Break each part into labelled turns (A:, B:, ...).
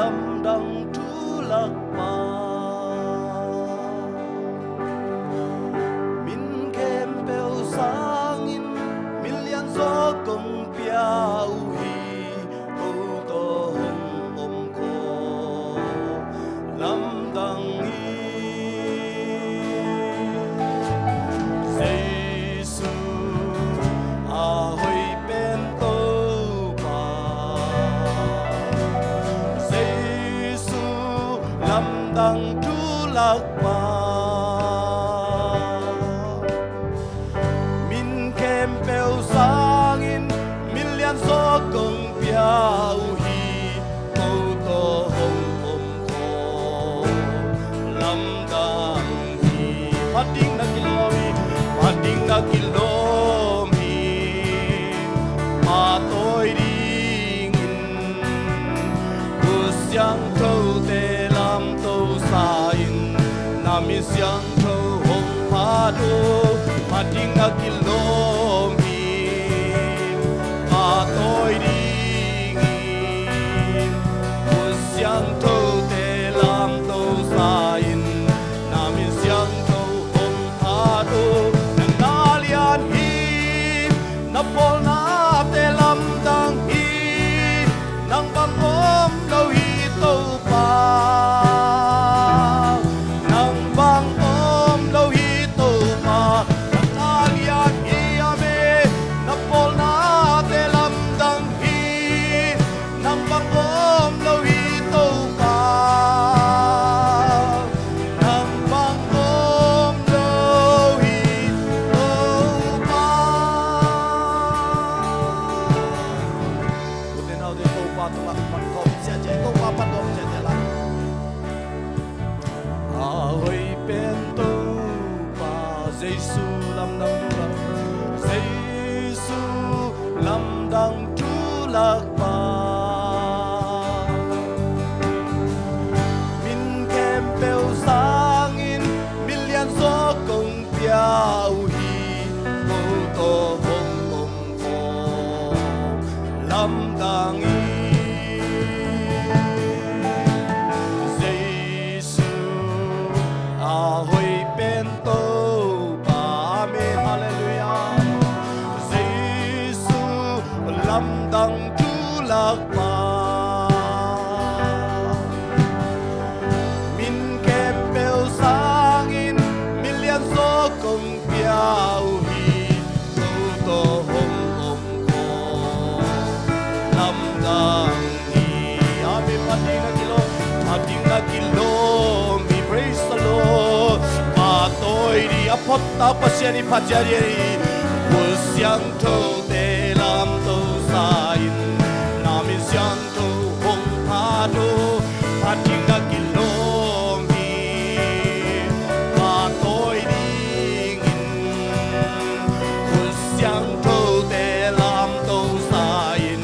A: lâm đăng trú lạc ba min kem bèo sang in million gió công piao hi ô tô hồng ôm cô lâm đăng đăng trú lạc ba min kem bèo sang in million gió công piao hi ô tô hồng ôm cô lâm đăng hi phát tiếng na kilo mi mà tôi đi nghìn cuộc sống thâu tê làm tâu sain nami siang thâu hong pha đô mà tiếng na kilo mi mà tôi đi nghìn cuộc sống thâu tê làm tâu sain nami siang thâu hong pha đô nang nalian hi na pol na te lam dang hi nang bang om lo hi tâu pa lâm đăng trú lạc ba min kem bèo sang in million gió công piao hi ô tô hồng ôm cô lâm đăng Giêsu a hoi bên tô ba me hallelujah lâm đăng trú lạc ba min kem bèo sang in million gió công piao hi ô tô hồng ôm cô lâm đăng hi ame pating na kilo mi praise the Lord pa tôi đi apot ta pasiani pajari cuộc sống thâu tê làm tâu sain namin siyang thâu hong pha đô pating na kilo mi pa tôi đi nghìn cuộc sống thâu tê làm tâu sain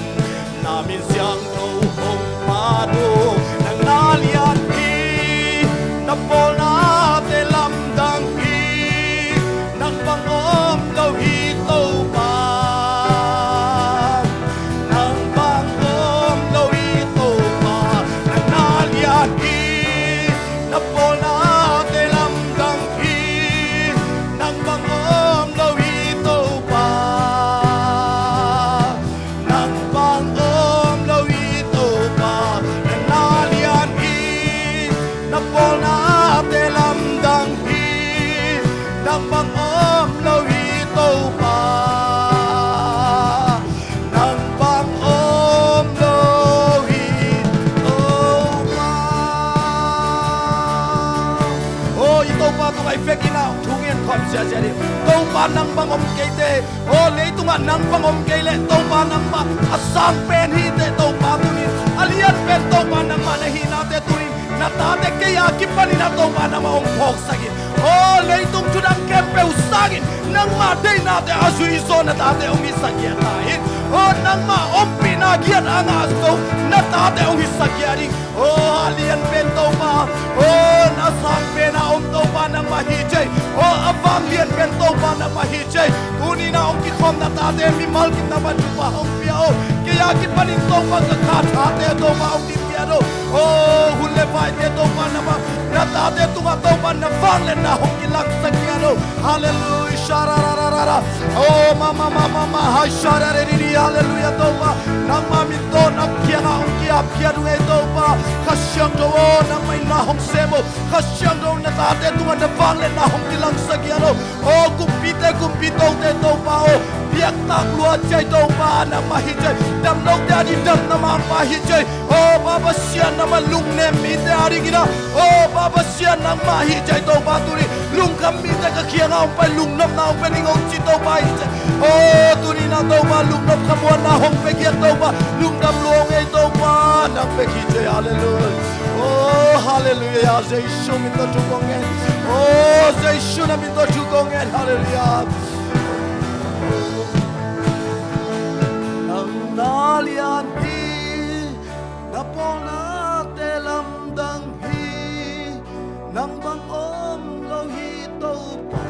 A: namin siyang thâu hong pha đô nang nalian hi na pol na te lam dang hi nang bang om lo hi tâu pa tâu pa nang bang om kay te o le tunga nang bang om kay le tâu pa nang ma asang pen hi te tâu pa tunin alian pen tâu pa nang ma na hi na te tunin na ta te kaya kipani na tâu pa nang ma om phok sagin o le tung chudang kempeu sagin nang ma de na te azui zo na ta te om isagia ta hin o nang ma om pina giat anga so na ta te om isagia ri o alian pen tâu pa o na sang pen na om tâu pa nang ma hi jai o avam lian pen tâu pa nang ma hi jai tuni na om ki khom na ta te mi mal ki na ba chu pa om pia o kaya kipani tâu pa ka kha tha te tâu pa om ti pia no oh hule vai te to pa na ma rata te tunga to pa na vang le na hong kilang sakya no hallelujah sharararara oh mama mama mama ha sharariri hallelujah to pa na ma mi to na kia na hong kia pia du e to pa kasyang do na mai na hong semo kasyang do na ta te tunga na vang le na hong kilang sakya no oh kumpite kumpito te to pa oh biak tak lua chai to pa na ma hi chai dam lo ta di dam na ma pa hi chai oh baba sian na ma lung ne mi te ari gina oh baba sian na ma hi chai to pa tu ri lung kam mi te ka khia ngau pa lung nam nau pe ni ngau chi to pa hi chai oh tu ri na to pa lung nam kham na hong pe kia to pa lung dam luong ei to pa na pe ki chai hallelujah oh hallelujah Jesu mi to tu kong en oh Jesu na mi to tu kong en hallelujah Nalian hi napona te lam dang hi nang bang om lo hi to pa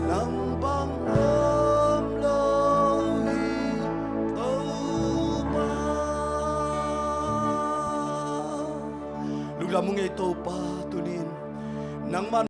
A: nang bang om lo hi to pa lugla mong ito pa tunin nang man